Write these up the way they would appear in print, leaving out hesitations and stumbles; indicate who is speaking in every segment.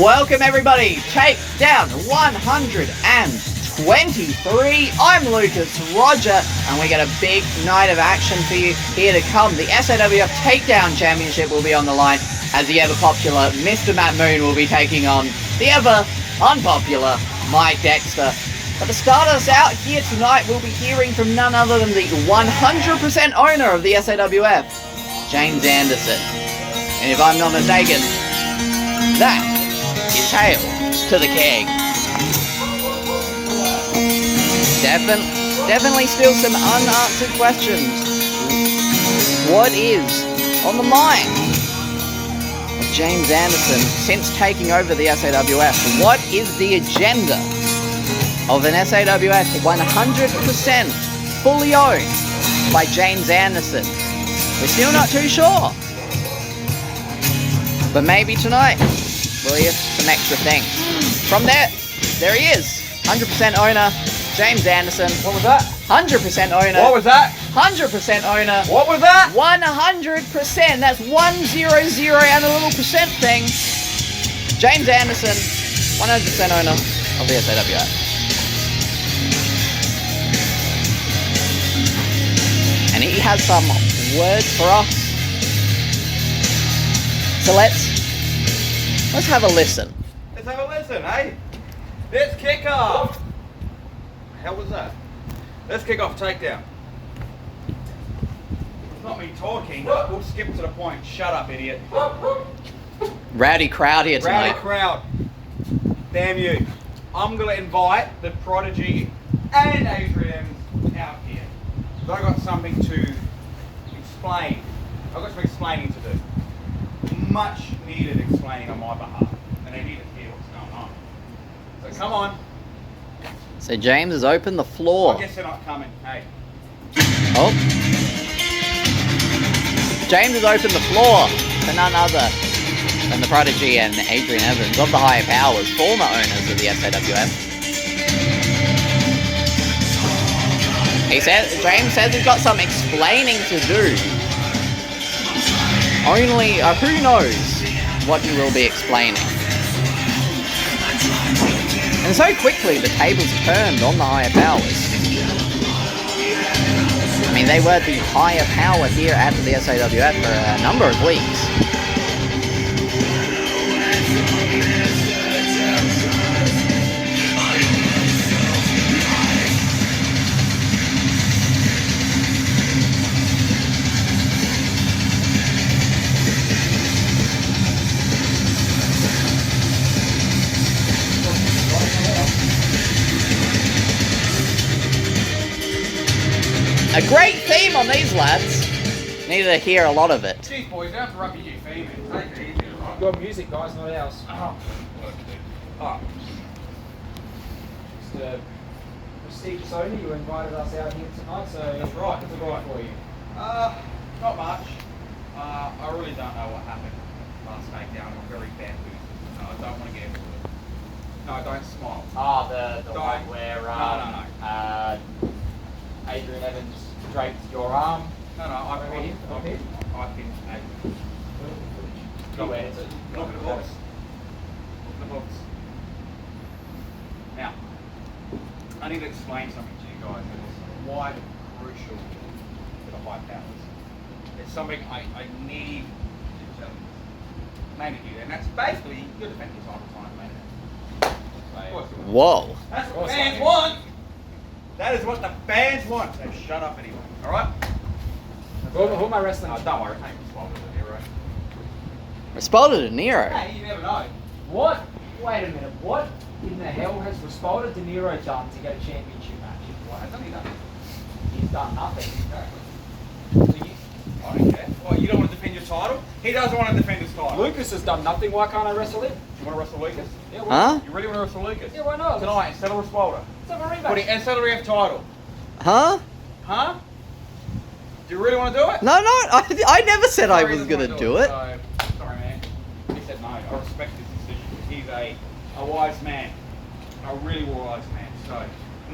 Speaker 1: Welcome everybody, Takedown 123. I'm Lucas Roger, and we got a big night of action for you here to come. The SAWF Takedown Championship will be on the line as the ever popular Mr. Matt Moon will be taking on the ever unpopular Mike Dexter. But to start us out here tonight, we'll be hearing from none other than the 100% owner of the SAWF, James Anderson. And if I'm not mistaken, that is hail to the king. Definitely still some unanswered questions. What is on the mind of James Anderson since taking over the SAWF? What is the agenda of an SAWF 100% fully owned by James Anderson? We're still not too sure. But maybe tonight we'll hear some extra things. From there he is. 100% owner, James Anderson.
Speaker 2: What was that?
Speaker 1: 100% owner.
Speaker 2: What was that?
Speaker 1: 100% owner.
Speaker 2: What was that?
Speaker 1: 100%. That's 100 and a little percent thing. James Anderson, 100% owner of the SAWF. And he has some words for us. So let's have a listen.
Speaker 2: Let's have a listen, eh? Let's kick off. How was that? Let's kick off Takedown. It's not me talking. We'll skip to the point. Shut up, idiot.
Speaker 1: Rowdy crowd here tonight.
Speaker 2: Rowdy crowd. Damn you. I'm going to invite the Prodigy and Adrian out here. Because I've got something to explain. I've got some explaining to do. Much needed explaining on my behalf. And they need to hear what's going on. So come on.
Speaker 1: So James has opened the floor.
Speaker 2: I guess they're not coming. Hey.
Speaker 1: Oh. James has opened the floor for none other than the Prodigy and Adrian Evans of the Higher Powers, former owners of the SAWF. James says he's got some explaining to do. Only, who knows what he will be explaining. And so quickly the tables turned on the Higher Powers. I mean, they were the higher power here at the SAWF for a number of weeks. A great theme on these lads. Needed to hear a lot of it.
Speaker 2: Jeez, boys, you don't have to rub your new theme in. Take it easy, right?
Speaker 3: Your music, guys, not ours.
Speaker 2: Oh. Oh.
Speaker 3: Just a prestigious owner, you invited us out here tonight, so
Speaker 2: That's right,
Speaker 3: what's
Speaker 2: that's
Speaker 3: it
Speaker 2: right.
Speaker 3: for you?
Speaker 2: Not much. I really don't know what happened last Takedown. I'm very bad with it. No, I don't want to get into it. No, don't smile.
Speaker 3: Ah, the
Speaker 2: Don't.
Speaker 3: one where
Speaker 2: No.
Speaker 3: Adrian Evans draped your arm.
Speaker 2: No, I've
Speaker 3: Over here,
Speaker 2: been
Speaker 3: up here.
Speaker 2: Look
Speaker 3: Where
Speaker 2: at
Speaker 3: is it?
Speaker 2: the books. Look at the books. Now, I need to explain something to you guys that is quite crucial to the high powers. It's something I need to tell you. Mainly you, and that's basically your defense all the time, mate.
Speaker 1: Whoa.
Speaker 2: That's what fans want. That is what the fans want. So shut up anyway. All right?
Speaker 3: Who am I wrestling?
Speaker 2: Oh, don't worry. Thank you, Spotted the Hero.
Speaker 1: Responded to Nero.
Speaker 2: Hey, you never know.
Speaker 3: What? Wait a minute. What in the hell has Respaldo De Niro done to get a championship match?
Speaker 2: What has he done?
Speaker 3: He's done nothing.
Speaker 2: I don't care. Well, you don't want to defend your title? He doesn't want to defend his title.
Speaker 3: Lucas has done nothing. Why can't I wrestle him?
Speaker 2: You want to wrestle Lucas?
Speaker 3: Yeah,
Speaker 1: Huh?
Speaker 2: You really want to wrestle Lucas?
Speaker 3: Yeah, why not?
Speaker 2: Tonight, instead of Respaldo.
Speaker 3: Let's have a rematch.
Speaker 2: Putting instead of the F title.
Speaker 1: Huh?
Speaker 2: Huh? Do you really want to do it?
Speaker 1: No, I never said I
Speaker 2: Sorry, he
Speaker 1: was
Speaker 2: doesn't
Speaker 1: gonna
Speaker 2: wanna
Speaker 1: do it.
Speaker 2: So, sorry, man. He said no. I respect his decision. He's a wise man. A really wise man. So,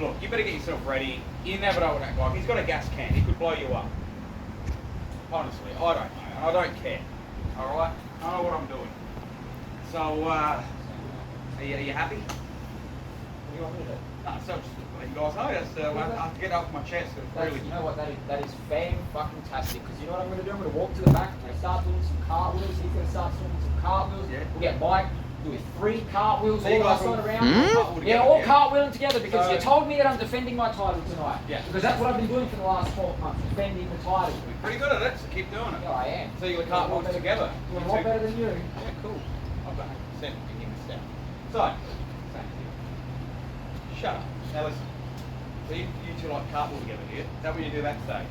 Speaker 2: look, you better get yourself ready. You never know what that guy. He's got a gas can. He could blow you up. Honestly, I don't know. I don't care. Alright? I know what I'm doing. So, Are you happy?
Speaker 3: What do you want me to do?
Speaker 2: No, so just let you guys know. I have to get it off my chest. It's
Speaker 3: That's,
Speaker 2: really.
Speaker 3: you know what, that is fan-fucking-tastic, because you know what I'm going to do? I'm going to walk to the back, I'm going to start doing some cartwheels, he's going to start doing some cartwheels,
Speaker 2: Yeah.
Speaker 3: we'll get Mike doing 3 cartwheels,
Speaker 2: So you
Speaker 3: all
Speaker 2: guys
Speaker 3: us
Speaker 2: will-
Speaker 3: around.
Speaker 2: Cartwheel
Speaker 3: Yeah,
Speaker 2: together,
Speaker 3: all
Speaker 2: yeah?
Speaker 3: cartwheeling together, because
Speaker 2: So-
Speaker 3: you told me that I'm defending my title tonight.
Speaker 2: Yeah.
Speaker 3: Because that's what I've been doing for the last 12 months, defending the title.
Speaker 2: We're pretty good at it, so keep doing it.
Speaker 3: Yeah, I am.
Speaker 2: So you're the cartwheels together.
Speaker 3: Doing a lot better than you.
Speaker 2: Yeah, cool. I've got 100% to give this down. So, thank you. Shut up. Now listen. So you two like cartwheel together here. Is that what you do backstage?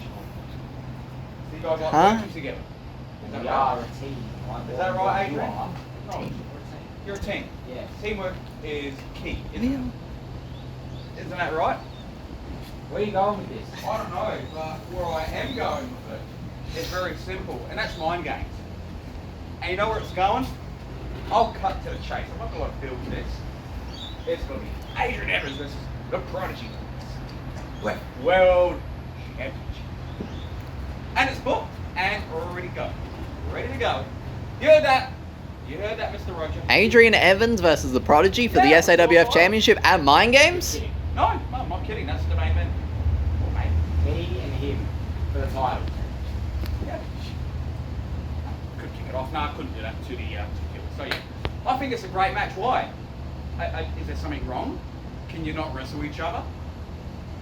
Speaker 2: So you guys like working together? Is that
Speaker 3: We
Speaker 2: right?
Speaker 3: are a team. Right?
Speaker 2: Is that right,
Speaker 3: You
Speaker 2: Adrian?
Speaker 3: are.
Speaker 2: No.
Speaker 3: Team. We're a team.
Speaker 2: You're a team.
Speaker 3: Yes.
Speaker 2: Teamwork is key, isn't it? Isn't that right?
Speaker 3: Where are you going with this?
Speaker 2: I don't know, but where I am going with it is very simple, and that's mind games. And you know where it's going? I'll cut to the chase. I'm not going to build this. It's going to be Adrian Evans versus the Prodigy. World Championship. And it's booked and ready to go. Ready to go. You heard that? You heard that, Mr. Roger?
Speaker 1: Adrian Evans versus the Prodigy for the
Speaker 2: Yeah,
Speaker 1: SAWF Championship at Mind Games?
Speaker 2: No, I'm not kidding. That's the main event. Or main.
Speaker 3: Me and him for the title.
Speaker 2: Yeah. Could kick it off. No, I couldn't do that to the killer. So yeah, I think it's a great match. Why? Is there something wrong? Can you not wrestle each other?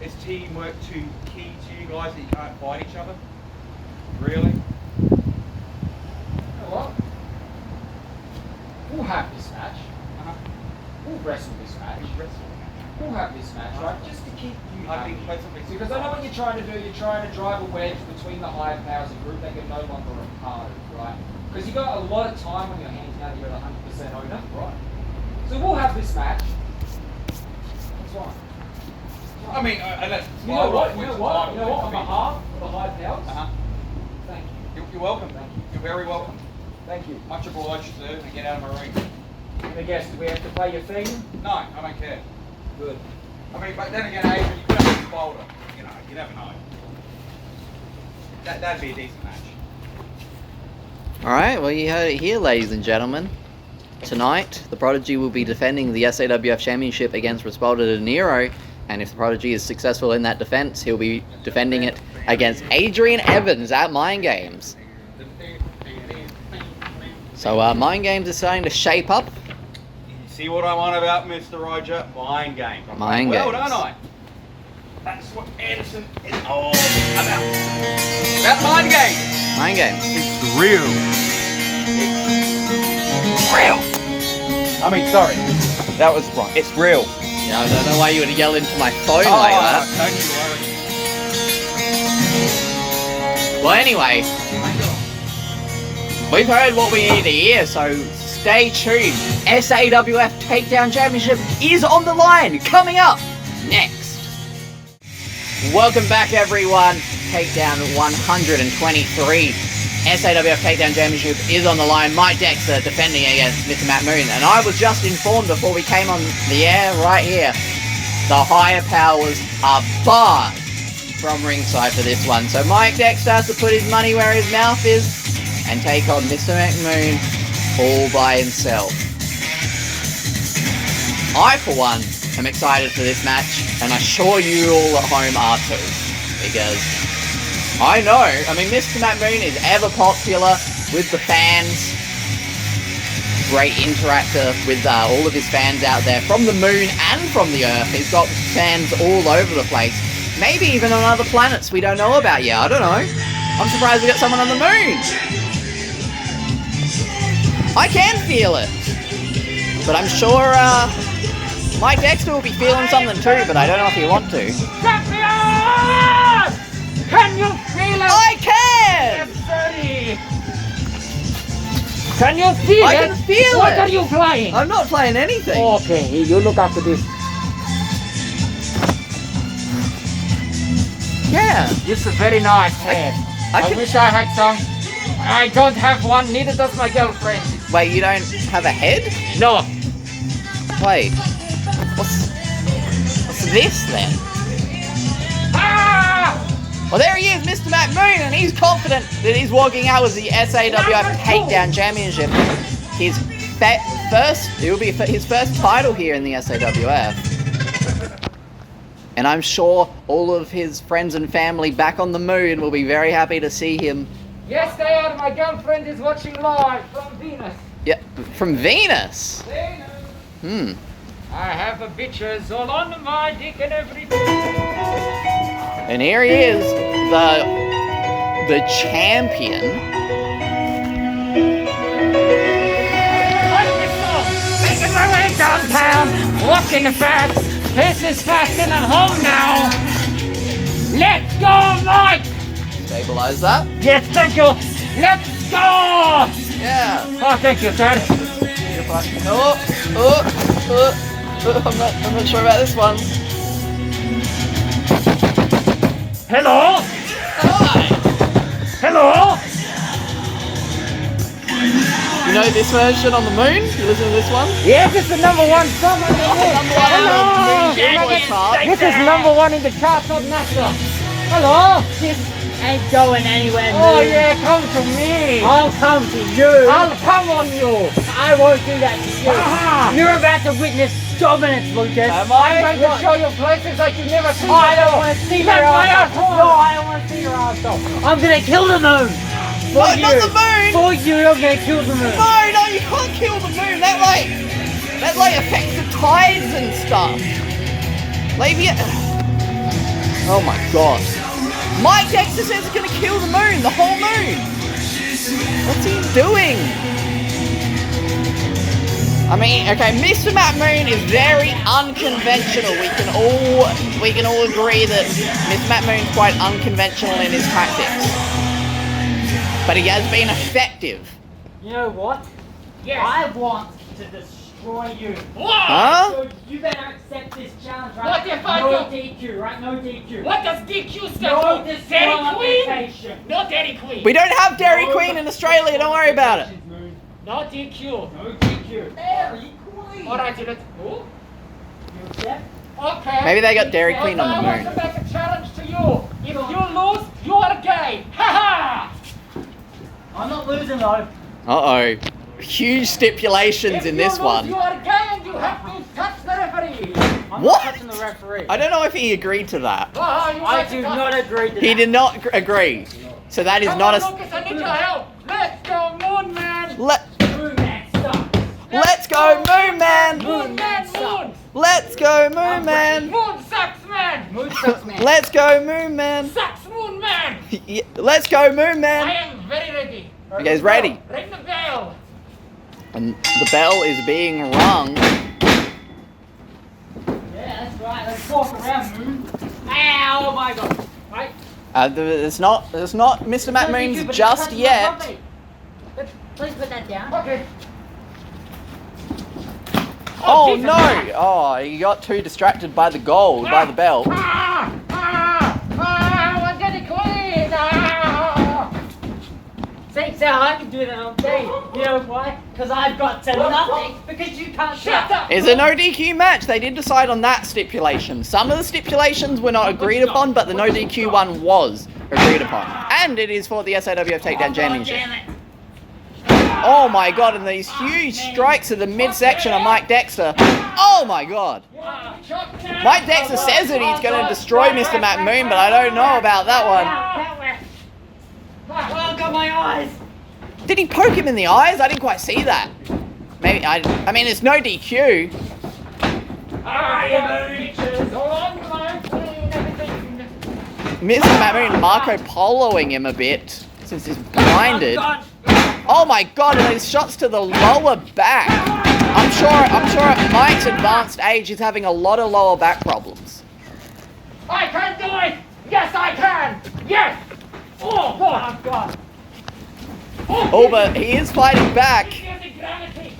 Speaker 2: Is teamwork too key to you guys that you can't fight each other? Really?
Speaker 3: You know what? We'll have this match.
Speaker 2: Uh-huh.
Speaker 3: We'll wrestle this match. We'll have this match, right? Just to keep you
Speaker 2: I
Speaker 3: happy.
Speaker 2: think pleasantly
Speaker 3: Because I know what you're trying to do. You're trying to drive a wedge between the higher powers and group that can no longer apart, right? Because you've got a lot of time on your hands now that you're at 100% owner.
Speaker 2: Right.
Speaker 3: So we'll have this match. That's fine.
Speaker 2: I mean, that's
Speaker 3: You know what? You know what? You know what? On behalf of the high powers,
Speaker 2: Uh-huh.
Speaker 3: thank you.
Speaker 2: You're welcome.
Speaker 3: Thank you.
Speaker 2: You're very welcome.
Speaker 3: Thank you.
Speaker 2: Much obliged, sir. And get out of my ring.
Speaker 3: And I guess, do we have to play your theme?
Speaker 2: No, I don't care.
Speaker 3: Good.
Speaker 2: I mean, but then again, Adrian, you could have been bolder. You know, you never know. That'd be a decent match.
Speaker 1: Alright, well you heard it here, ladies and gentlemen. Tonight, the Prodigy will be defending the SAWF Championship against Respaldo De Niro, and if the Prodigy is successful in that defense, he'll be defending it against Adrian Evans at Mind Games. So, Mind Games is starting to shape up.
Speaker 2: See what I'm on about, Mr. Roger? Mind games. I'm
Speaker 1: Mind
Speaker 2: well,
Speaker 1: games.
Speaker 2: don't I? That's what Anderson is all about. About mind games.
Speaker 1: Mind Games.
Speaker 2: It's real. It's real. I mean, sorry. That was wrong. It's real.
Speaker 1: Yeah, I don't know why you would yell into my phone like that.
Speaker 2: Don't you worry.
Speaker 1: Well, anyway, we've heard what we need to hear, so stay tuned. SAWF Takedown Championship is on the line, coming up next. Welcome back, everyone. Takedown 123. SAWF Takedown Championship is on the line. Mike Dexter defending against Mr. Matt Moon. And I was just informed before we came on the air right here, the higher powers are barred from ringside for this one. So Mike Dexter has to put his money where his mouth is and take on Mr. McMoon all by himself. I, for one, am excited for this match, and I'm sure you all at home are too. Because I know, I mean, Mr. Matt Moon is ever popular with the fans. Great interactor with all of his fans out there, from the moon and from the earth. He's got fans all over the place. Maybe even on other planets we don't know about yet, I don't know. I'm surprised we got someone on the moon. I can feel it. But I'm sure Mike Dexter will be feeling something too, but I don't know if he want to.
Speaker 3: Champion! Can you feel it?
Speaker 1: I can!
Speaker 3: Can you feel
Speaker 1: I
Speaker 3: it?
Speaker 1: can feel
Speaker 3: What
Speaker 1: it.
Speaker 3: are you flying?
Speaker 1: I'm not playing anything.
Speaker 3: Okay, you look after this.
Speaker 1: Yeah.
Speaker 3: This is very nice head.
Speaker 1: I
Speaker 3: I
Speaker 1: can-
Speaker 3: wish I had some. I don't have one, neither does my girlfriend.
Speaker 1: Wait, you don't have a head?
Speaker 3: No.
Speaker 1: Wait. What's this then?
Speaker 3: Ah!
Speaker 1: Well, there he is, Mr. Matt Moon, and he's confident that he's walking out with the SAWF Takedown Championship. His his first title here in the SAWF. And I'm sure all of his friends and family back on the moon will be very happy to see him.
Speaker 3: Yes, they are. My girlfriend is watching live from Venus.
Speaker 1: Yeah, from Venus.
Speaker 3: Venus.
Speaker 1: Hmm.
Speaker 3: I have the bitches all on my dick and everything.
Speaker 1: And here he is, the champion.
Speaker 3: Making my way downtown, walking fast. This is fast and I'm home now. Let's go, Mike.
Speaker 1: Stabilize that.
Speaker 3: Yes, thank you. Let's go.
Speaker 1: Yeah.
Speaker 3: Oh, thank you, Dad.
Speaker 1: I'm not sure about this one.
Speaker 3: Hello.
Speaker 1: Hi.
Speaker 3: Hello.
Speaker 1: You know this version on the moon? You listen to this one?
Speaker 3: Yes, it's the #1 song on the moon.
Speaker 1: Hello.
Speaker 3: This is #1 in the charts of NASA. Hello.
Speaker 4: This ain't going anywhere,
Speaker 3: Oh
Speaker 4: Moon.
Speaker 3: yeah, come to me.
Speaker 4: I'll come to you.
Speaker 3: I'll come on you.
Speaker 4: I won't do that to you.
Speaker 3: Aha.
Speaker 4: You're about to witness dominance, Lucas.
Speaker 1: Am
Speaker 3: I'm
Speaker 1: I?
Speaker 3: going to show you places that you've never seen.
Speaker 4: I don't want to see
Speaker 3: Let
Speaker 4: your
Speaker 3: my
Speaker 4: asshole.
Speaker 3: asshole.
Speaker 4: No, I don't want to see your asshole. I'm gonna kill the moon. For
Speaker 1: What?
Speaker 4: you.
Speaker 1: Not the moon?
Speaker 4: For you, I'm gonna kill the moon.
Speaker 1: No, you can't kill the moon. That affects the tides and stuff. Oh my god. Mike Dexter says it's gonna kill the moon, the whole moon. What's he doing? I mean, okay, Mr. Matt Moon is very unconventional. We can all agree that Mr. Matt Moon's quite unconventional in his tactics. But he has been effective.
Speaker 4: You know what?
Speaker 3: Yes.
Speaker 4: I want to destroy you.
Speaker 1: Huh?
Speaker 4: So you better accept this challenge, right?
Speaker 3: What if I
Speaker 4: no
Speaker 3: don't?
Speaker 4: DQ, right? No DQ.
Speaker 3: What does DQ
Speaker 4: No
Speaker 3: stand for? Dairy Queen?
Speaker 4: disqualification.
Speaker 3: No Dairy Queen.
Speaker 1: We don't have Dairy Queen in Australia, don't worry about it.
Speaker 3: No DQ.
Speaker 4: No DQ. Dairy Queen.
Speaker 3: Alright, let's go.
Speaker 4: You accept?
Speaker 3: Okay.
Speaker 1: Maybe they got Dairy Queen on the
Speaker 3: I
Speaker 1: moon.
Speaker 3: want to make a challenge to you. If you lose, you are gay. Ha ha!
Speaker 4: I'm not losing though.
Speaker 1: Uh-oh. Huge stipulations in this
Speaker 3: You
Speaker 1: one.
Speaker 3: are gay and you have to touch the referee.
Speaker 4: I'm
Speaker 1: What?
Speaker 4: not touching the referee.
Speaker 1: I don't know if he agreed to that.
Speaker 3: You
Speaker 4: I
Speaker 3: want to
Speaker 4: do
Speaker 3: touch-
Speaker 4: not agree to that.
Speaker 1: He did not agree. So that is
Speaker 3: Come
Speaker 1: not
Speaker 3: on,
Speaker 1: a...
Speaker 3: Lucas, I need your help. Let's go, Moon Man.
Speaker 4: Moon Man sucks.
Speaker 1: Let's go, Moon Man!
Speaker 3: Moon Man, Moon.
Speaker 1: Let's go, Moon Man!
Speaker 3: Moon sucks, man.
Speaker 4: Moon sucks, man.
Speaker 1: Let's go, Moon Man!
Speaker 3: Sucks, Moon Man.
Speaker 1: Yeah, let's go, Moon
Speaker 3: I
Speaker 1: Man!
Speaker 3: am very ready.
Speaker 1: You guys ready?
Speaker 3: Ring the bell.
Speaker 1: And the bell is being rung.
Speaker 4: Yeah, that's right. Let's walk around, Moon. Ow, my God. Right?
Speaker 1: It's not Mr. Matt
Speaker 4: No DQ,
Speaker 1: Moon's
Speaker 4: but it's
Speaker 1: just
Speaker 4: touching my
Speaker 1: yet.
Speaker 4: property. Please put that down.
Speaker 3: Okay.
Speaker 1: Oh
Speaker 3: Jesus
Speaker 1: no!
Speaker 3: Christ.
Speaker 1: Oh, he got too distracted by the gold, by the bell.
Speaker 3: What did he queen?
Speaker 4: See, so I can do that all day. You know why? Because I've got to nothing. Because you can't
Speaker 3: Shut up.
Speaker 1: It's a no DQ match. They did decide on that stipulation. Some of the stipulations were not agreed upon, but the no DQ one was agreed upon. And it is for the SAWF Takedown Championship.
Speaker 4: Damn it.
Speaker 1: Oh my god, and these huge strikes at the midsection of Mike Dexter. Oh my god. Mike Dexter says that he's going to destroy Mr. Matt Moon, but I don't know about that one.
Speaker 4: Oh, I've got my eyes.
Speaker 1: Did he poke him in the eyes? I didn't quite see that. Maybe, I mean, it's no DQ. Mr. Matt Moon Marco Poloing him a bit, since he's blinded. Oh my god, and these shots to the lower back. I'm sure at Mike's advanced age he's having a lot of lower back problems.
Speaker 3: I can do it! Yes, I can! Yes! Oh, God! God.
Speaker 1: Oh, but he is fighting back.
Speaker 3: Gravity.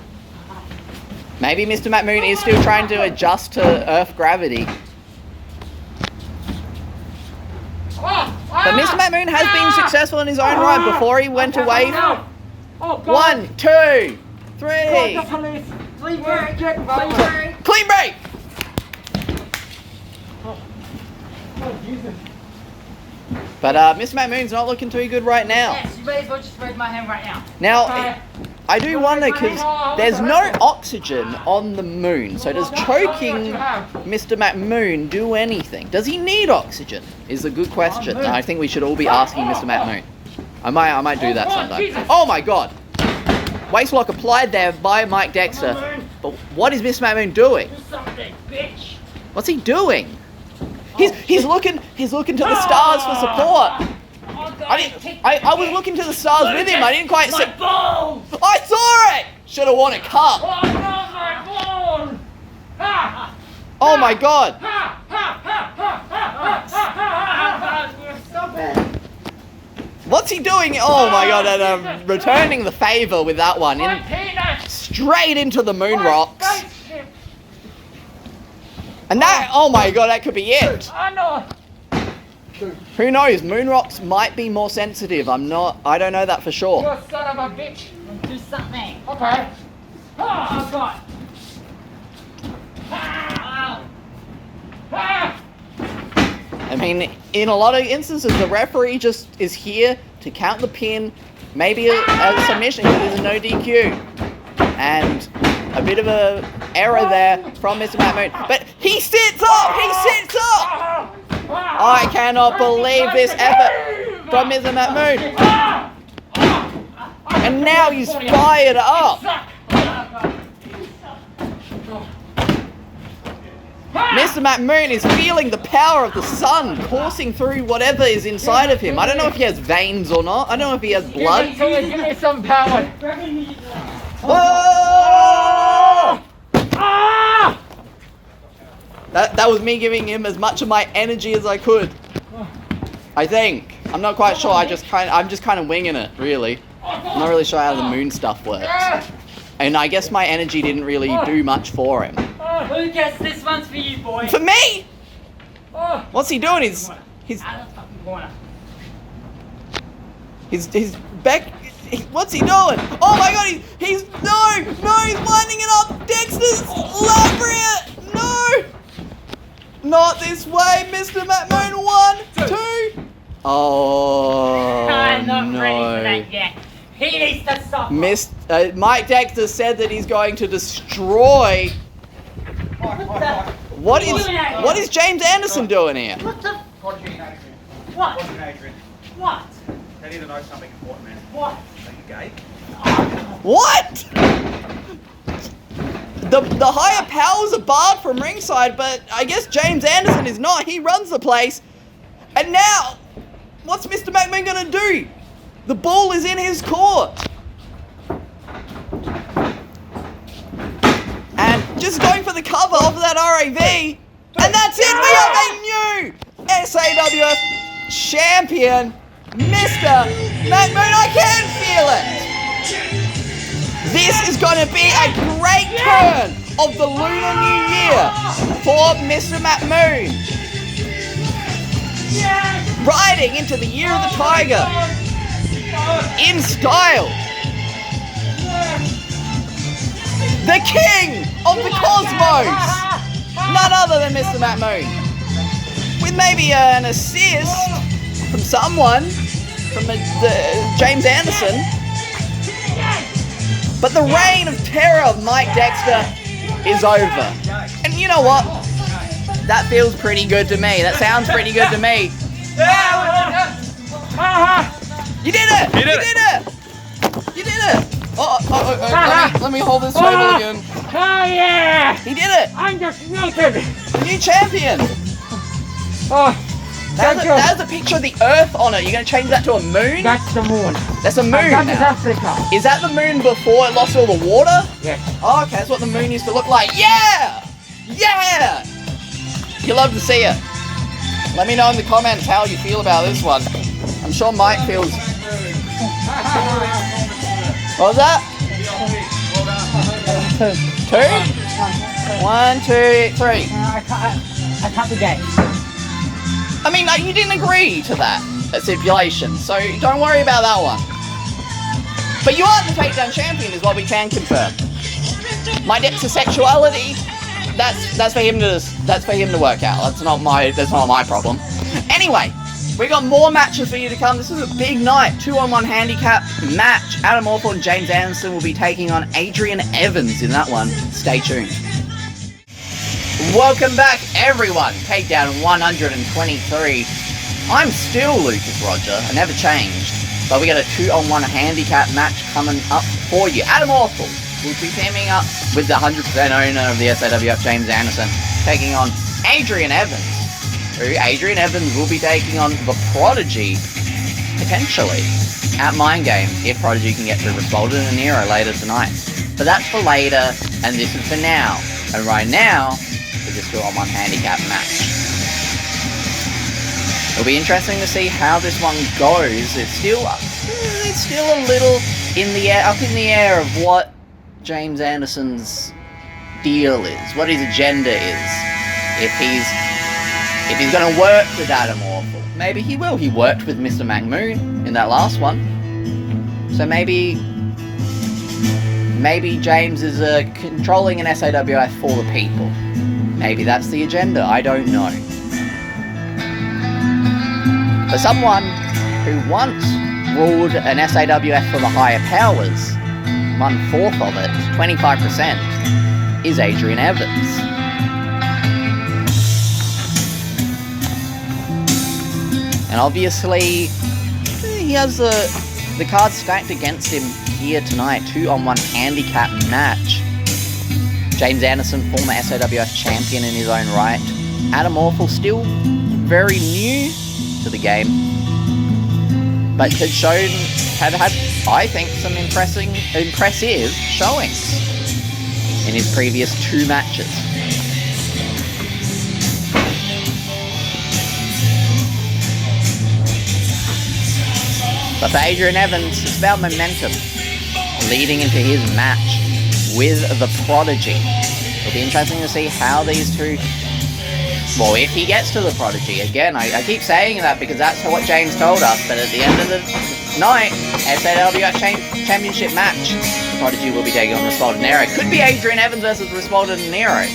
Speaker 1: Maybe Mr. Matt Moon is still trying to adjust to Earth gravity. But Mr. Matt Moon has been successful in his own right before he went away.
Speaker 3: Oh, God.
Speaker 1: 1, 2, 3.
Speaker 3: Call the police.
Speaker 4: Clean break.
Speaker 3: Get
Speaker 4: Clean break.
Speaker 1: Clean break!
Speaker 3: Oh, Jesus.
Speaker 1: But Mr. Matt Moon's not looking too good right now.
Speaker 4: Yes, you may as well just raise my hand right now.
Speaker 1: Now,
Speaker 3: Okay.
Speaker 1: I do wonder because there's no oxygen on the moon. So does choking Mr. McMoon do anything? Does he need oxygen? Is a good question. I think we should all be asking Mr. McMoon. I might do that sometime. Oh my god! Waist lock applied there by Mike Dexter. But what is Mr. McMoon doing?
Speaker 4: Do something, bitch.
Speaker 1: What's he doing? He's looking to the stars for support. I was looking to the stars with him. I didn't quite see.
Speaker 4: Balls!
Speaker 1: I saw it. Should have won a cup.
Speaker 3: Oh, no, my balls! Ha!
Speaker 1: Oh my god.
Speaker 3: Ha! Ha! Ha! Ha! Ha! Ha! Stop it!
Speaker 1: What's he doing? Oh my god, and returning the favor with that one.
Speaker 3: My penis!
Speaker 1: Straight into the moon
Speaker 3: My
Speaker 1: rocks.
Speaker 3: spaceship!
Speaker 1: And that, oh my god, that could be it.
Speaker 3: I know!
Speaker 1: Who knows? Moon rocks might be more sensitive. I don't know that for sure.
Speaker 3: You son of a bitch!
Speaker 4: Do something.
Speaker 3: Okay. Oh, God!
Speaker 1: I mean, in a lot of instances, the referee just is here to count the pin, maybe as a submission because there's no DQ. And a bit of a error there from Mr. McMoon. But he sits up! He sits up! I cannot believe this effort from Mr. McMoon. And now he's fired up. Mr. McMoon is feeling the power of the sun coursing through whatever is inside of him. I don't know if he has veins or not. I don't know if he has blood.
Speaker 3: Give me some power.
Speaker 1: Whoa! That was me giving him as much of my energy as I could. I think. I'm not quite sure. I'm just kind of winging it, really. I'm not really sure how the moon stuff works. And I guess my energy didn't really do much for him.
Speaker 4: Lucas, this one's for you, boy.
Speaker 1: For me? What's he doing? He's
Speaker 4: Out of the fucking corner.
Speaker 1: He's back. What's he doing? Oh my god, he's winding it up. Dexter's lariat. No. Not this way, Mr. McMoon. 1, 2. Oh,
Speaker 4: I'm not
Speaker 1: no.
Speaker 4: ready for that yet. He needs to suffer.
Speaker 1: Mike Dexter said that he's going to destroy. What is James Anderson doing here?
Speaker 4: What the?
Speaker 2: Prodigy and Adrian.
Speaker 4: What?
Speaker 2: Prodigy and Adrian.
Speaker 4: What?
Speaker 2: They need to know something important, man.
Speaker 4: What?
Speaker 2: Are you gay?
Speaker 1: What? The higher powers are barred from ringside, but I guess James Anderson is not. He runs the place. And now, what's Mr. McMahon gonna do? The ball is in his court. And just going for the cover off of that RAV. And that's it. We have a new SAWF champion, Mr. McMahon. I can feel it. This is going to be a great turn of the Lunar New Year for Mr. McMahon. Riding into the Year of the Tiger in style. The king of the cosmos, none other than Mr. McMahon. With maybe an assist from someone, from James Anderson. But the reign of terror of Mike Dexter is over. And you know what? That feels pretty good to me. That sounds pretty good to me. You did it! You did it! You did it! Let me hold this photo again.
Speaker 3: Oh yeah!
Speaker 1: He did it!
Speaker 3: I'm just naked!
Speaker 1: The new champion!
Speaker 3: Oh,
Speaker 1: There's a picture of the Earth on it. You're going to change that to a moon?
Speaker 3: that's the moon.
Speaker 1: That's a moon
Speaker 3: That is
Speaker 1: now.
Speaker 3: Africa.
Speaker 1: Is that the moon before it lost all the water?
Speaker 3: Yes.
Speaker 1: Oh, okay, that's what the moon used to look like. Yeah! Yeah! You love to see it. Let me know in the comments how you feel about this one. I'm sure Mike feels... What was that? 2? 1, 2, 3.
Speaker 4: I cut the game.
Speaker 1: I mean, you didn't agree to that stipulation, so don't worry about that one. But you are the Takedown champion, is what we can confirm. My depths of sexuality, that's for him to work out. That's not my problem. Anyway, We got more matches for you to come. This is a big night. 2-on-1 handicap match. Adam Orford and James Anderson will be taking on Adrian Evans in that one. Stay tuned. Welcome back, everyone. Takedown 123. I'm still Lucas Roger. I never changed. But we got a 2-on-1 handicap match coming up for you. Adam Orford will be teaming up with the 100% owner of the SAWF, James Anderson, taking on Adrian Evans. Adrian Evans will be taking on the Prodigy, potentially, at Mind Game, if Prodigy can get through Respalded and Nero later tonight. But that's for later, and this is for now. And right now, we're just doing one handicap match. It'll be interesting to see how this one goes. It's still a little in the air, up in the air of what James Anderson's deal is, what his agenda is. If he's going to work with Adam Orford, maybe he will. He worked with Mr. McMoon in that last one. So maybe James is controlling an SAWF for the people. Maybe that's the agenda, I don't know. For someone who once ruled an SAWF for the higher powers, 1/4 of it, 25%, is Adrian Evans. And obviously, he has the cards stacked against him here tonight. 2-on-1 handicap match. James Anderson, former SAWF champion in his own right. Adam Orford, still very new to the game, but had had, I think, some impressive showings in his previous 2 matches. But for Adrian Evans, it's about momentum leading into his match with the Prodigy. It'll be interesting to see how these two... Well, if he gets to the Prodigy, again, I keep saying that because that's what James told us, but at the end of the night, SAWF Championship match, the Prodigy will be taking on Respalded Nero. Could be Adrian Evans versus Respalded Nero.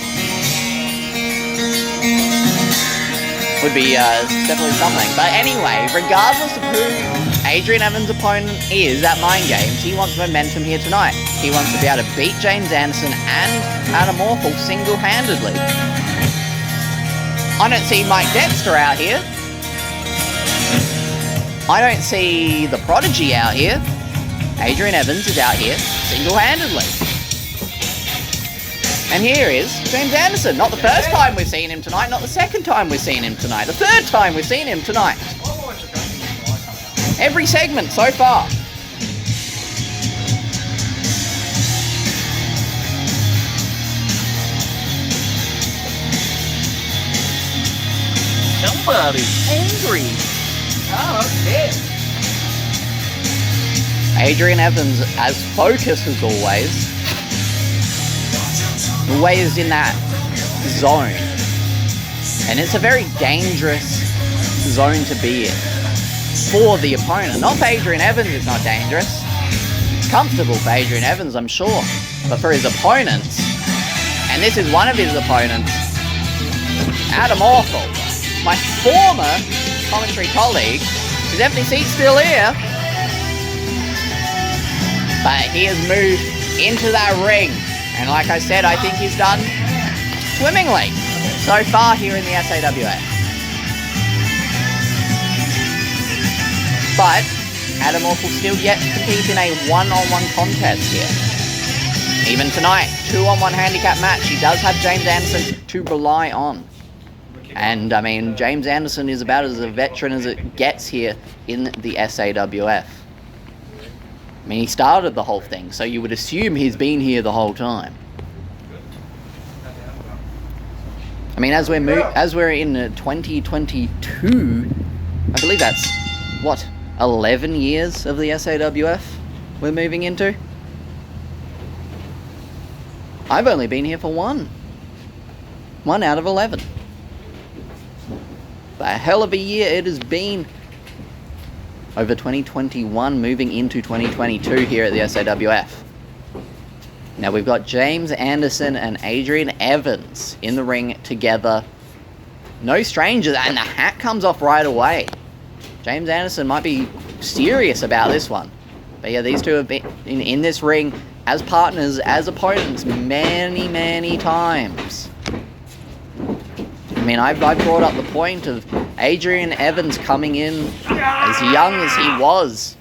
Speaker 1: Would be definitely something. But anyway, regardless of who Adrian Evans' opponent is at Mind Games, he wants momentum here tonight. He wants to be able to beat James Anderson and Adam Orford single-handedly. I don't see Mike Dexter out here. I don't see the Prodigy out here. Adrian Evans is out here single-handedly. And here is James Anderson. Not the first time we've seen him tonight, not the second time we've seen him tonight, the third time we've seen him tonight. Every segment so far. Somebody's angry. Oh, shit. Adrian Evans, as focused as always in that zone. And it's a very dangerous zone to be in for the opponent. Not for Adrian Evans, it's not dangerous. It's comfortable for Adrian Evans, I'm sure. But for his opponents, and this is one of his opponents, Adam Orford, my former commentary colleague. His empty seat's still here, but he has moved into that ring. And like I said, I think he's done swimmingly so far here in the SAWF. But Adam Orford still yet to compete in a 1-on-1 contest here. Even tonight, 2-on-1 handicap match. He does have James Anderson to rely on. And I mean, James Anderson is about as a veteran as it gets here in the SAWF. I mean, he started the whole thing, so you would assume he's been here the whole time. I mean, as we're in 2022, I believe that's, what, 11 years of the SAWF we're moving into? I've only been here for one. 1 out of 11. But a hell of a year it has been over 2021 moving into 2022 here at the SAWF. Now we've got James Anderson and Adrian Evans in the ring together. No strangers, and the hat comes off right away. James Anderson might be serious about this one. But yeah, these two have been in this ring as partners, as opponents, many, many times. I mean, I've brought up the point of Adrian Evans coming in as young as he was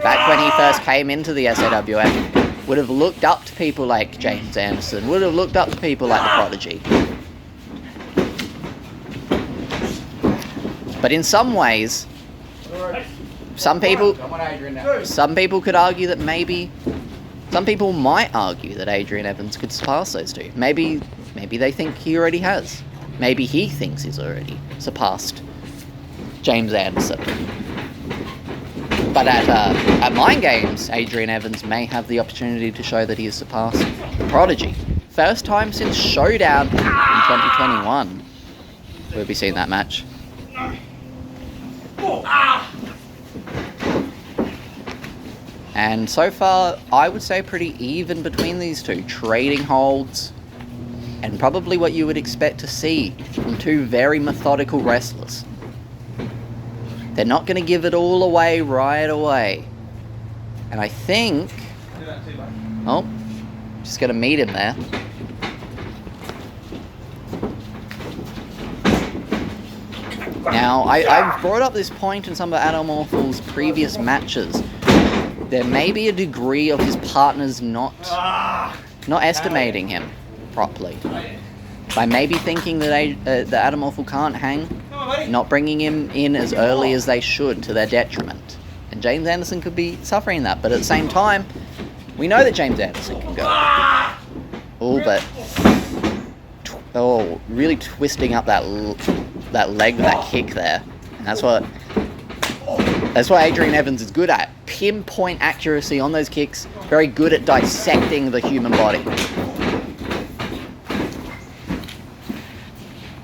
Speaker 1: back when he first came into the SAWF. Would have looked up to people like James Anderson, would have looked up to people like the Prodigy. But in some ways, some people could argue that maybe, some people might argue that Adrian Evans could surpass those two. Maybe they think he already has. Maybe he thinks he's already surpassed James Anderson. But at Mind Games, Adrian Evans may have the opportunity to show that he has surpassed the Prodigy. First time since Showdown in 2021 we'll be seeing that match. And so far, I would say pretty even between these two. Trading holds, and probably what you would expect to see from two very methodical wrestlers. They're not going to give it all away right away. And I think... Oh, just going to meet him there. Now, I've brought up this point in some of Adam Orphal's previous matches. There may be a degree of his partners not estimating him properly. By maybe thinking that Adam Orphal can't hang, not bringing him in as early as they should to their detriment. And James Anderson could be suffering that, but at the same time, we know that James Anderson can go. Oh, but... Oh, really twisting up that leg with that kick there. And that's what Adrian Evans is good at. Pinpoint accuracy on those kicks. Very good at dissecting the human body.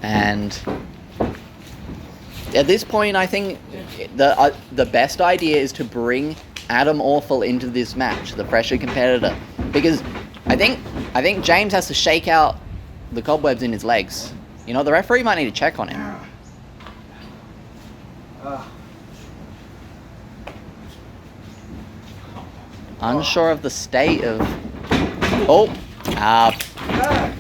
Speaker 1: And at this point, I think the best idea is to bring Adam Orphal into this match, the fresher competitor, because I think James has to shake out the cobwebs in his legs. You know, the referee might need to check on him. Unsure of the state of... Oh!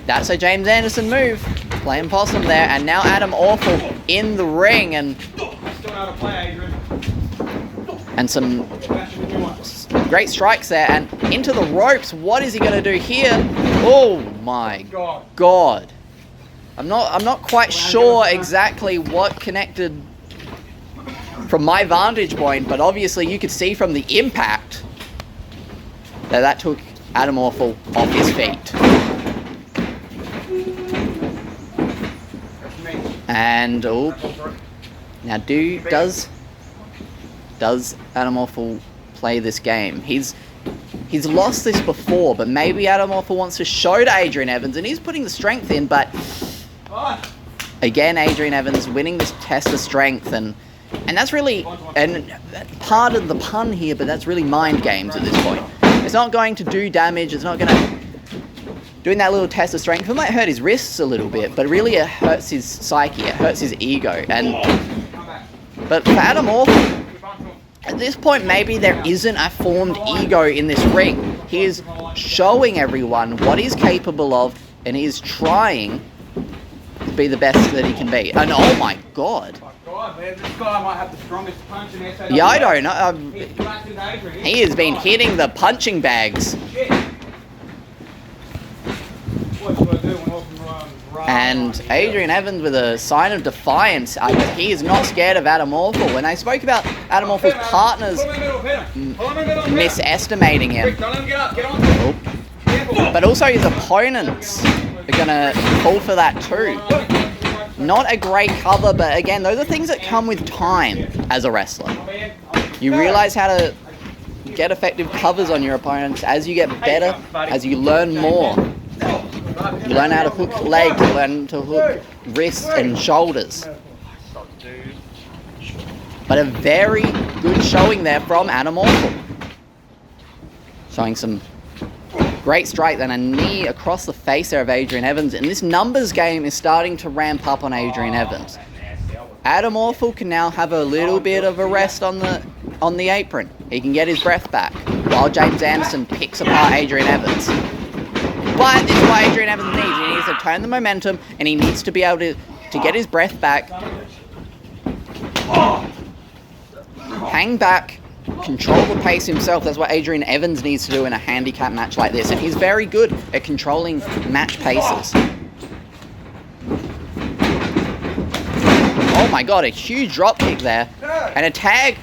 Speaker 1: That's a James Anderson move. Playing possum there, and now Adam Orphal in the ring, and some great strikes there, and into the ropes. What is he going to do here? Oh my God! I'm not quite sure exactly what connected from my vantage point, but obviously you could see from the impact that took Adam Orphal off his feet. And now does Adam Orphal play this game? He's lost this before, but maybe Adam Orphal wants to show to Adrian Evans, and he's putting the strength in, but again, Adrian Evans winning this test of strength, and that's really, and part of the pun here, but that's really mind games at this point. It's not going to do damage, it's not going to... Doing that little test of strength, it might hurt his wrists a little bit, but really it hurts his psyche, it hurts his ego. But for Adam Orphal, at this point, maybe there isn't a formed ego in this ring. He is showing everyone what he's capable of, and he is trying to be the best that he can be. And oh my God.
Speaker 2: This guy might have the strongest punch in SAWF.
Speaker 1: Yeah, I don't know. He has been hitting the punching bags. And Adrian Evans with a sign of defiance. He is not scared of Adam Orphal. When I spoke about Adam Orphal's partners misestimating him, but also his opponents are going to call for that too. Not a great cover, but again, those are things that come with time as a wrestler. You realize how to get effective covers on your opponents as you get better, as you learn more. You learn how to hook legs, you learn to hook wrists and shoulders. But a very good showing there from Adam Orphal. Showing some great strike, then a knee across the face there of Adrian Evans. And this numbers game is starting to ramp up on Adrian Evans. Adam Awful can now have a little bit of a rest on the apron. He can get his breath back while James Anderson picks apart Adrian Evans. But this is what Adrian Evans needs. He needs to turn the momentum, and he needs to be able to get his breath back. Hang back, control the pace himself. That's what Adrian Evans needs to do in a handicap match like this. And he's very good at controlling match paces. Oh my god, a huge drop kick there. And a tag.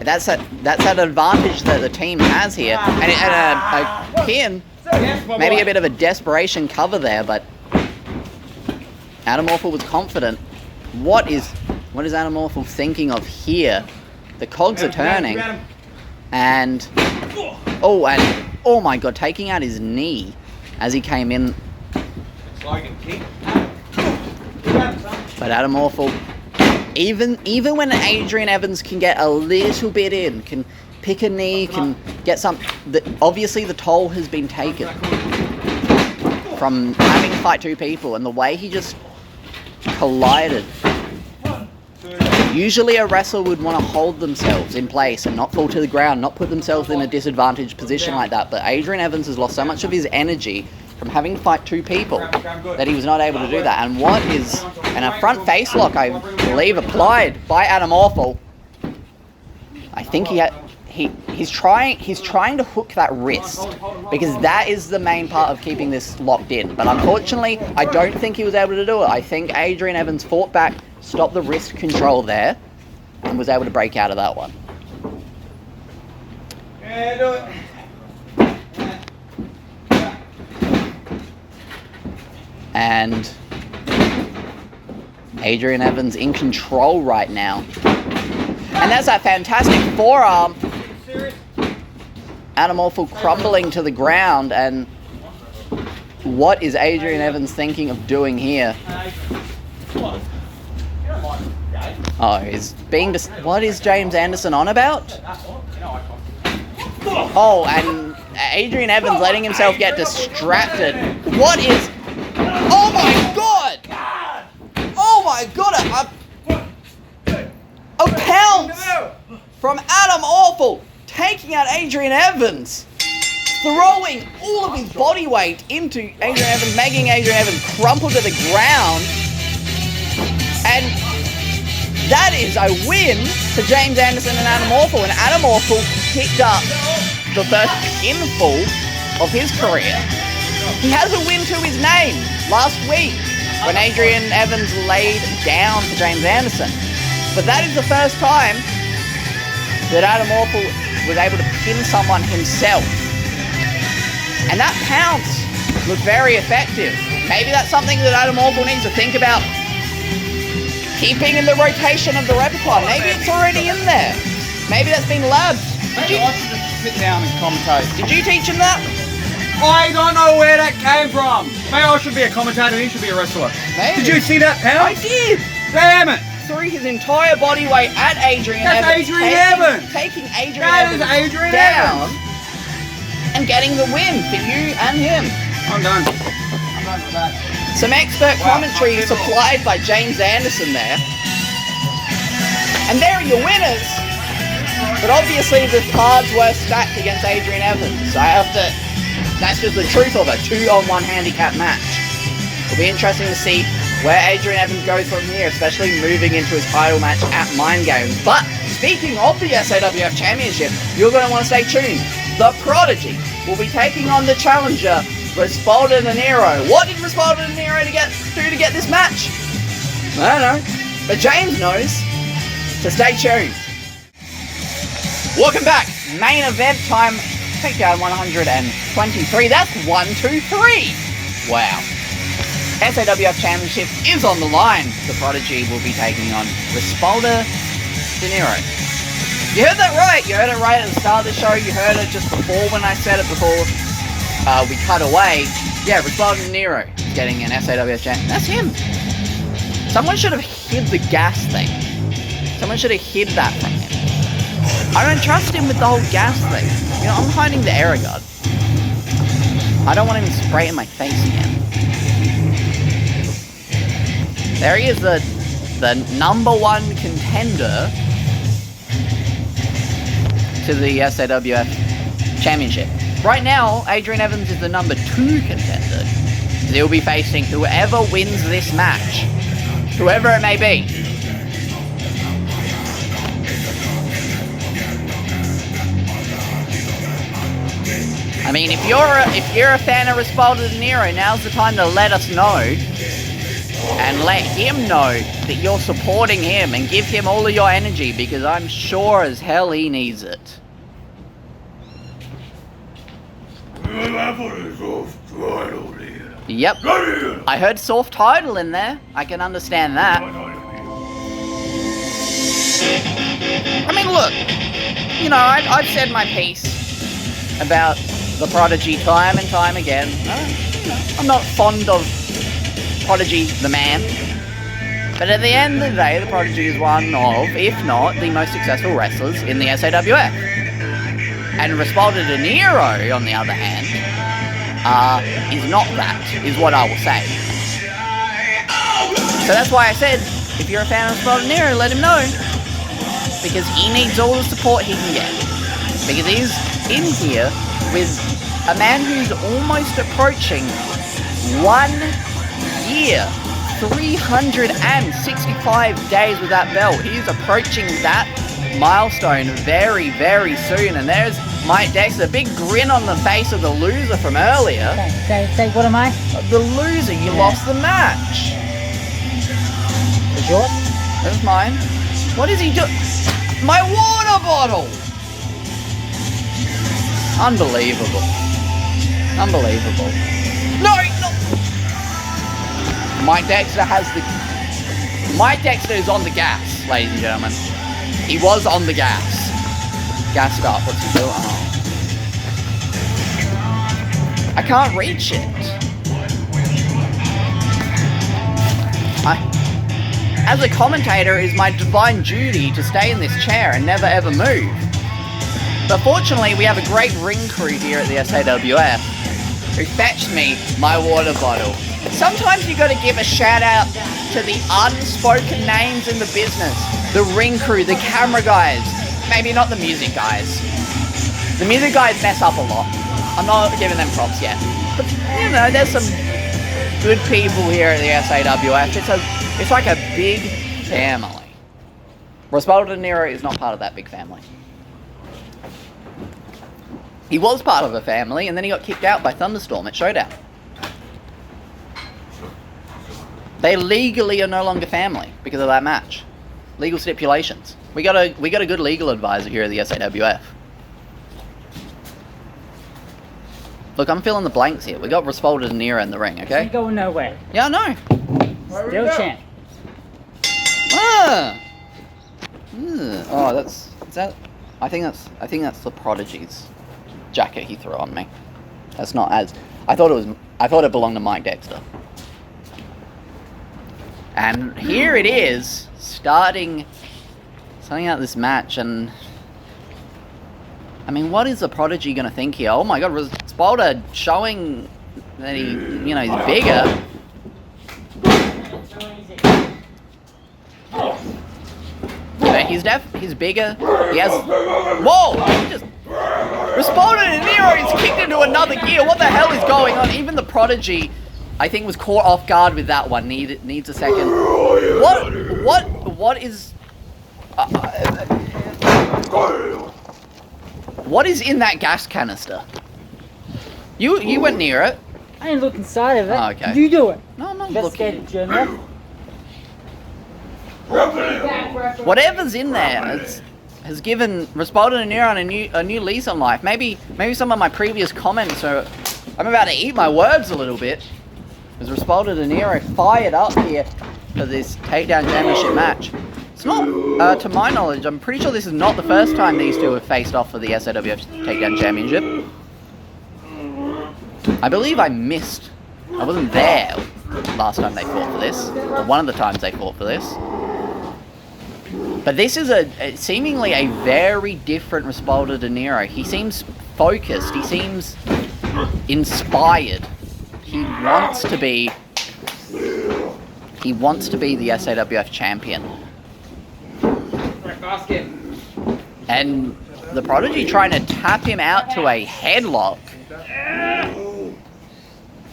Speaker 1: That's that advantage that the team has here. And a pin. Maybe a bit of a desperation cover there, but Adam Awful was confident. What is Adam Awful thinking of here? The cogs are turning. And oh my god, taking out his knee as he came in. But Adam Awful, even when Adrian Evans can get a little bit in, can pick a knee, can get some... Obviously the toll has been taken from having to fight two people, and the way he just collided. Usually a wrestler would want to hold themselves in place and not fall to the ground, not put themselves in a disadvantaged position like that, but Adrian Evans has lost so much of his energy from having to fight two people that he was not able to do that. And a front face lock, I believe, applied by Adam Awful. I think he's trying to hook that wrist, because that is the main part of keeping this locked in. But unfortunately, I don't think he was able to do it. I think Adrian Evans fought back, stopped the wrist control there, and was able to break out of that one.
Speaker 2: Yeah, do it.
Speaker 1: And Adrian Evans in control right now. And that's that fantastic forearm. Adam Awful crumbling to the ground. And what is Adrian Evans thinking of doing here? Oh, what is James Anderson on about? Oh, and Adrian Evans letting himself get distracted. What is... Oh my god! Oh my god! A pounce from Adam Awful, taking out Adrian Evans, throwing all of his body weight into Adrian Evans, making Adrian Evans crumple to the ground. And that is a win for James Anderson and Adam Awful. And Adam Awful picked up the first pinfall of his career. He has a win to his name last week when Adrian Evans laid down for James Anderson. But that is the first time that Adam Awful was able to pin someone himself. And that pounce looked very effective. Maybe that's something that Adam Awful needs to think about keeping in the rotation of the repertoire. Maybe it's already in there. Maybe that's been labbed.
Speaker 2: Maybe I should just sit down and commentate.
Speaker 1: Did you teach him that?
Speaker 2: I don't know where that came from. Maybe I should be a commentator and he should be a wrestler.
Speaker 1: Maybe.
Speaker 2: Did you see that pound?
Speaker 1: I did.
Speaker 2: Damn it.
Speaker 1: Threw his entire body weight at Adrian
Speaker 2: That's
Speaker 1: Evans.
Speaker 2: Adrian Evans.
Speaker 1: Taking Adrian
Speaker 2: That
Speaker 1: Evans
Speaker 2: is Adrian
Speaker 1: down
Speaker 2: Evans.
Speaker 1: and getting the win for you and him.
Speaker 2: I'm done. I'm done with that.
Speaker 1: Some expert commentary supplied by James Anderson there. And there are your winners. But obviously the cards were stacked against Adrian Evans. So that's just the truth of it. 2-on-1 handicap match. It'll be interesting to see where Adrian Evans goes from here, especially moving into his title match at Mind Games. But speaking of the SAWF Championship, you're going to want to stay tuned. The Prodigy will be taking on the challenger, Respaldo De Niro. What did Respaldo De Niro do to get this match? I don't know. But James knows. So stay tuned. Welcome back. Main event time. Takedown 123. That's 1, 2, 3. Wow. SAWF Championship is on the line. The Prodigy will be taking on Respaldo De Niro. You heard that right. You heard it right at the start of the show. You heard it just before when I said it before we cut away. Yeah, Respaldo De Niro is getting an SAWF Championship. That's him. Someone should have hid the gas thing. Someone should have hid that from him. I don't trust him with the whole gas thing. You know, I'm hiding the air guard. I don't want him to spray in my face again. There he is, the the #1 contender to the SAWF Championship. Right now, Adrian Evans is the #2 contender. He'll be facing whoever wins this match, whoever it may be. I mean, if you're a fan of Respaldo De Niro, now's the time to let us know and let him know that you're supporting him and give him all of your energy, because I'm sure as hell he needs it. Yep. I heard Sawf title in there. I can understand that. I mean, look, you know, I've said my piece about the Prodigy time and time again. I'm not fond of Prodigy the man, but at the end of the day, the Prodigy is one of, if not the most successful wrestlers in the SAWF. And Respaldo De Niro, on the other hand, is not that, is what I will say. So that's why I said, if you're a fan of Respaldo De Niro, let him know, because he needs all the support he can get. Because he's in here with a man who's almost approaching 1 year, 365 days with that belt. He's approaching that milestone very, very soon. And there's Mike Dexter, a big grin on the face of the loser from earlier.
Speaker 4: Say, what am I?
Speaker 1: The loser, you lost the match.
Speaker 4: Is yours?
Speaker 1: That's mine. What is he doing? My water bottle! Unbelievable. Unbelievable. No, no! Mike Dexter is on the gas, ladies and gentlemen. He was on the gas. Gassed up. What's he doing? Oh. I can't reach it. As a commentator, it is my divine duty to stay in this chair and never ever move. But fortunately, we have a great ring crew here at the SAWF who fetched me my water bottle. Sometimes you gotta give a shout out to the unspoken names in the business. The ring crew, the camera guys, maybe not the music guys. The music guys mess up a lot. I'm not giving them props yet. But, you know, there's some good people here at the SAWF. It's like a big family. Respaldo De Niro is not part of that big family. He was part of a family, and then he got kicked out by Thunderstorm at Showdown. They legally are no longer family because of that match. Legal stipulations. We got a good legal advisor here at the SAWF. Look, I'm filling the blanks here. We got Respaldo De Niro in the ring, okay?
Speaker 4: Ain't going nowhere.
Speaker 1: Yeah, I know.
Speaker 4: Still champ.
Speaker 1: Ah. Oh, is that? I think that's the Prodigy's jacket he threw on me. That's not as. I thought it belonged to Mike Dexter. And here it is, starting out this match, and I mean, what is the Prodigy gonna think here? Oh my God, Respaldo showing that he's bigger. He's bigger. He has. Whoa! Respaldo De Niro is kicked into another gear. What the hell is going on? Even the Prodigy, I think, was caught off guard with that one. Needs a second. What is? What is in that gas canister? You went near it.
Speaker 4: I didn't look inside of it.
Speaker 1: Oh, okay.
Speaker 4: You do it.
Speaker 1: No, I'm not looking.
Speaker 4: Investigative journal.
Speaker 1: Whatever's in there has given Respaldo De Niro a new lease on life. Maybe some of my previous comments are. I'm about to eat my words a little bit. Because Respaldo De Niro fired up here for this Takedown Championship match. It's not, to my knowledge, I'm pretty sure this is not the first time these two have faced off for the SAWF Takedown Championship. I believe I missed. I wasn't there last time they fought for this. Or one of the times they fought for this. But this is seemingly a very different Respaldo De Niro. He seems focused. He seems inspired. He wants to be He wants to be the SAWF champion.
Speaker 3: Right, basket.
Speaker 1: And the Prodigy trying to tap him out to a headlock.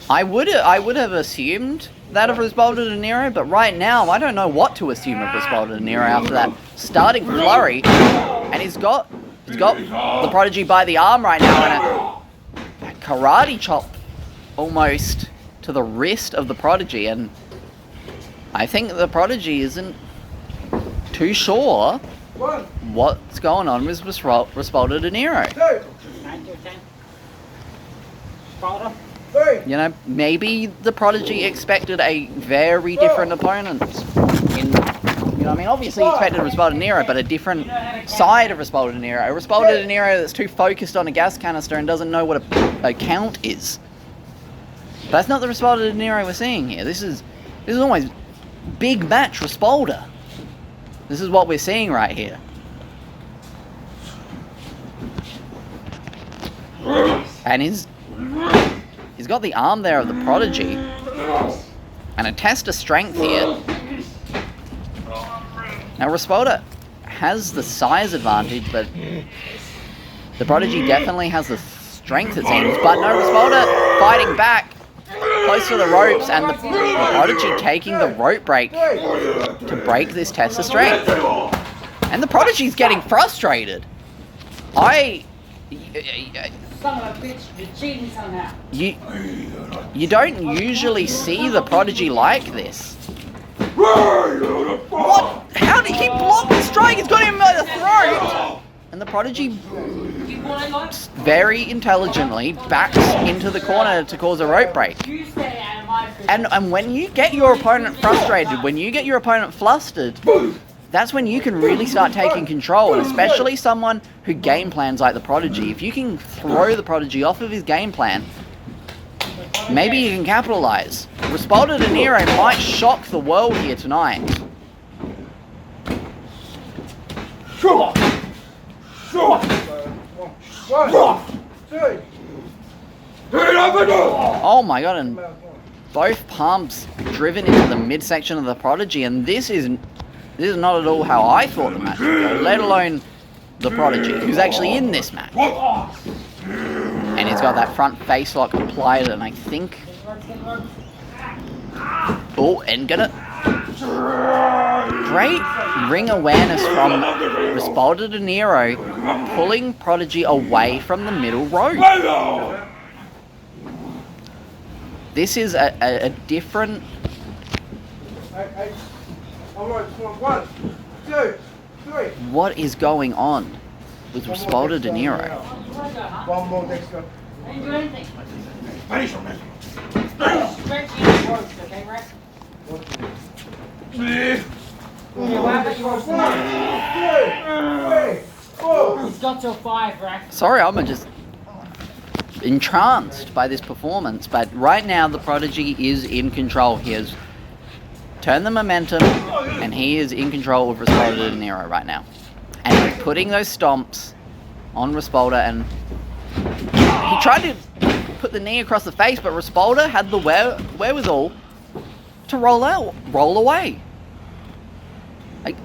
Speaker 1: I would have assumed that of Resbaldo De Niro, but right now I don't know what to assume of Resbaldo De Niro after that starting flurry. And he's got the Prodigy by the arm right now, and a karate chop almost to the wrist of the Prodigy, and I think the Prodigy isn't too sure what's going on with Resbaldo De Niro.
Speaker 4: 9 to 10.
Speaker 1: You know, maybe the Prodigy expected a very different opponent. I mean, obviously he expected Resbaldo De Niro, but a different side of Resbaldo De Niro. A Resbaldo De Niro that's too focused on a gas canister and doesn't know what a count is. But that's not the Resbaldo De Niro we're seeing here. This is almost big match Resbaldo. This is what we're seeing right here. And he's got the arm there of the Prodigy. And a test of strength here. Now Resbaldo has the size advantage, but the Prodigy definitely has the strength, it seems. But no, Resbaldo fighting back close to the ropes, and the Prodigy taking the rope break to break this test of strength. And the Prodigy's getting frustrated.
Speaker 4: Son of a bitch, you're cheating somehow.
Speaker 1: You don't usually see the Prodigy like this. What? How did he block the strike? He's got him by the throat! And the Prodigy very intelligently backs into the corner to cause a rope break.
Speaker 4: You stay out of my business.
Speaker 1: And when you get your opponent frustrated, when you get your opponent flustered, that's when you can really start taking control, and especially someone who game plans like the Prodigy. If you can throw the Prodigy off of his game plan, maybe you can capitalize. Resbaldo De Niro might shock the world here tonight. Oh my god, and both palms driven into the midsection of the Prodigy, and this is not at all how I thought the match would go, let alone the Prodigy, who's actually in this match. And he's got that front face lock applied, and I think... Oh, and gonna... Great ring awareness from Resbaldo De Niro, pulling Prodigy away from the middle rope. This is a different... What is going on with Resbaldo De Niro?
Speaker 4: One more extra. I didn't do anything. Stretch your ropes, okay, Rex? It's got till 5, Rex.
Speaker 1: Sorry, I'm just entranced by this performance, but right now the Prodigy is in control. He has turned the momentum, and he is in control of Resbaldo De Niro right now. And he's putting those stomps on Resbaldo, and he tried to put the knee across the face, but Resbaldo had the wherewithal to roll away. Like,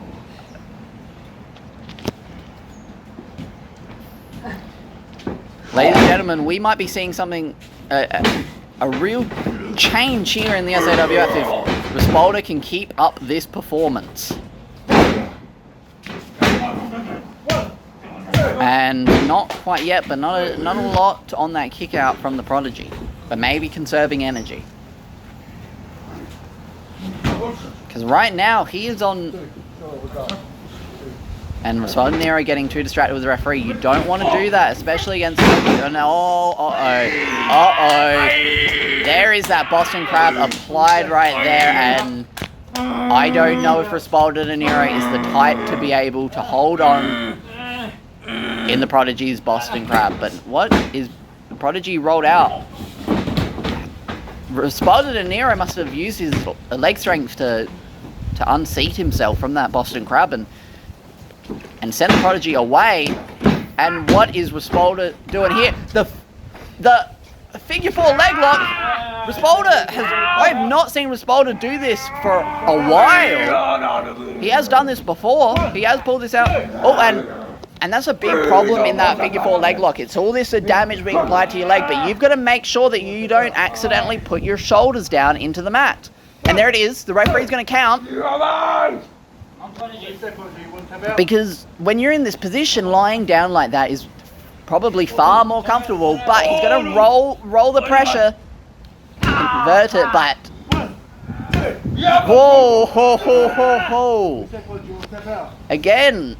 Speaker 1: ladies and gentlemen, we might be seeing something, a real change here in the SAWF if Resbaldo can keep up this performance. And not quite yet, but not a lot on that kick out from the Prodigy. But maybe conserving energy. Because right now, he is on... And Resbaldo De Niro getting too distracted with the referee. You don't want to do that, especially against... Oh, uh-oh. There is that Boston Crab applied right there, and I don't know if Resbaldo De Niro is the type to be able to hold on in the Prodigy's Boston Crab. But what is the Prodigy rolled out? Resbaldo De Niro must have used his leg strength to unseat himself from that Boston Crab and send the Prodigy away. And what is Resbaldo doing here? figure 4 leg lock. Respalder I have not seen Respalder do this for a while. He has done this before. He has pulled this out. Oh, and that's a big problem in that figure 4 leg lock. It's all this damage being applied to your leg, but you've got to make sure that you don't accidentally put your shoulders down into the mat. And there it is. The referee's going to count. Because when you're in this position, lying down like that is probably far more comfortable, but he's going to roll the pressure, invert it, but whoa, ho, ho, ho, ho. Again,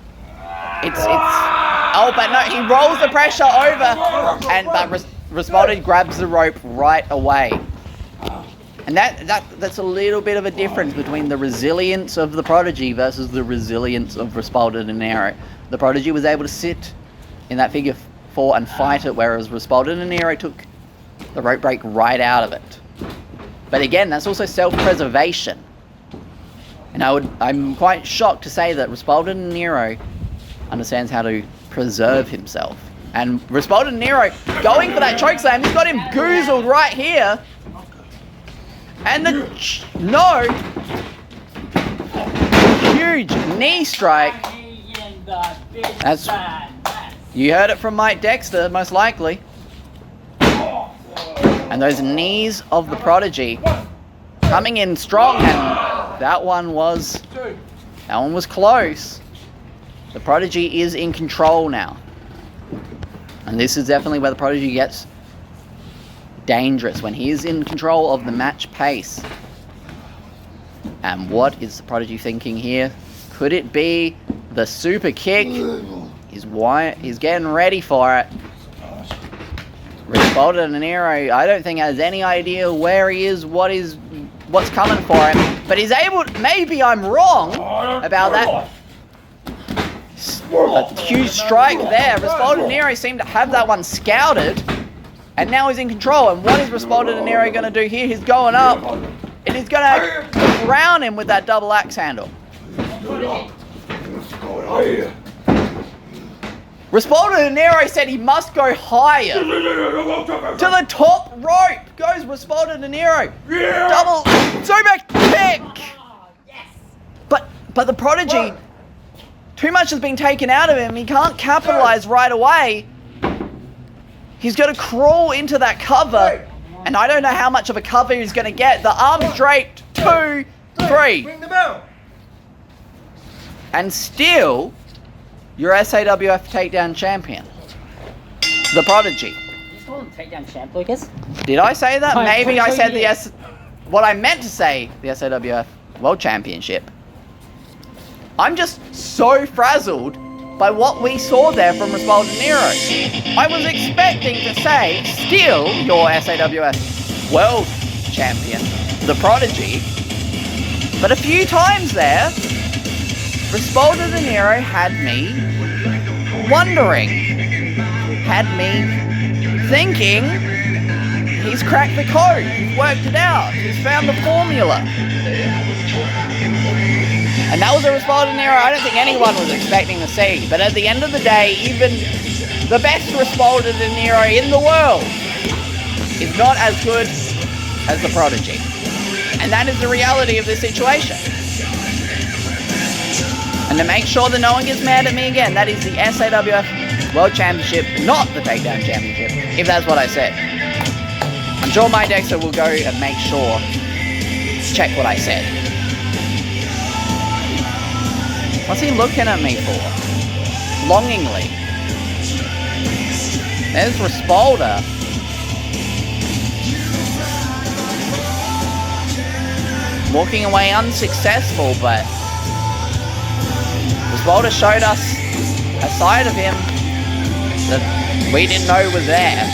Speaker 1: it's oh, but no, he rolls the pressure over, but Respalder grabs the rope right away. And that's a little bit of a difference between the resilience of the Prodigy versus the resilience of Respalder De Niro. The Prodigy was able to sit in that figure 4 and fight it, whereas Respalder De Niro took the rope break right out of it. But again, that's also self-preservation. And I'm quite shocked to say that Respalder De Niro understands how to preserve himself. And Respalder De Niro going for that chokeslam, he's got him goozled right here. And no, huge knee strike. That's, you heard it from Mike Dexter, most likely. And those knees of the Prodigy coming in strong, and that one was close. The Prodigy is in control now, and this is definitely where the Prodigy gets dangerous, when he is in control of the match pace. And what is the Prodigy thinking here? Could it be the super kick? He's getting ready for it. Respalder De Niro, I don't think has any idea where he is, what's coming for him, but he's able. Maybe I'm wrong about that. A huge strike there. Respalder De Niro seemed to have that one scouted. And now he's in control. And what is Respalder De Niro going to do here? He's going up. And he's going to crown him with that double axe handle. Respalder De Niro said he must go higher. To the top rope goes Respalder De Niro. Double Zubek kick. But the Prodigy, too much has been taken out of him. He can't capitalize right away. He's going to crawl into that cover, and I don't know how much of a cover he's going to get. The arms draped, 2, 3.
Speaker 2: Ring the bell.
Speaker 1: And still, your SAWF Takedown champion, the Prodigy.
Speaker 4: Did you call him Takedown champ, Lucas?
Speaker 1: Did I say that?
Speaker 4: I'm
Speaker 1: Maybe I said
Speaker 4: pretty sure
Speaker 1: what I meant to say, the SAWF World Championship. I'm just so frazzled by what we saw there from Respalder De Niro. I was expecting to say, still your SAWF World Champion, the Prodigy. But a few times there, Respalder De Niro had me wondering, had me thinking, he's cracked the code, he's worked it out, he's found the formula. And that was a Respalder De Niro I don't think anyone was expecting to see. But at the end of the day, even the best Respalder De Niro in the world is not as good as the Prodigy. And that is the reality of this situation. And to make sure that no one gets mad at me again, that is the SAWF World Championship, not the Takedown Championship, if that's what I said. I'm sure my Dexter will go and make sure, check what I said. What's he looking at me for? Longingly. There's Respalder. Walking away unsuccessful, but Respalder showed us a side of him that we didn't know was there.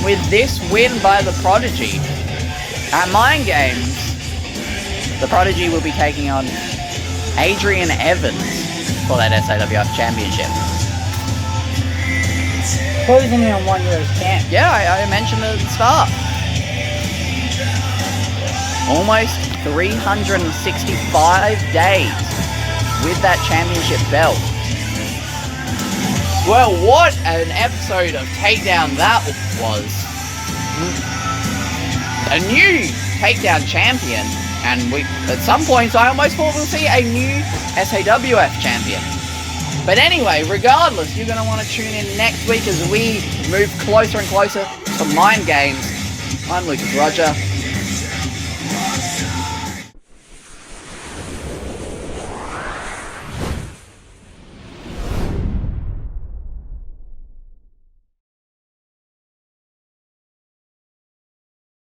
Speaker 1: With this win by the Prodigy, at Mind Games, the Prodigy will be taking on Adrian Evans for that SAWF Championship.
Speaker 4: Closing in on 1 year's camp.
Speaker 1: Yeah, I mentioned it at the start. Almost 365 days with that championship belt. Well, what an episode of Takedown that was. A new Takedown champion, and at some points I almost thought we'll see a new SAWF champion. But anyway, regardless, you're going to want to tune in next week as we move closer and closer to Mind Games. I'm Lucas Roger.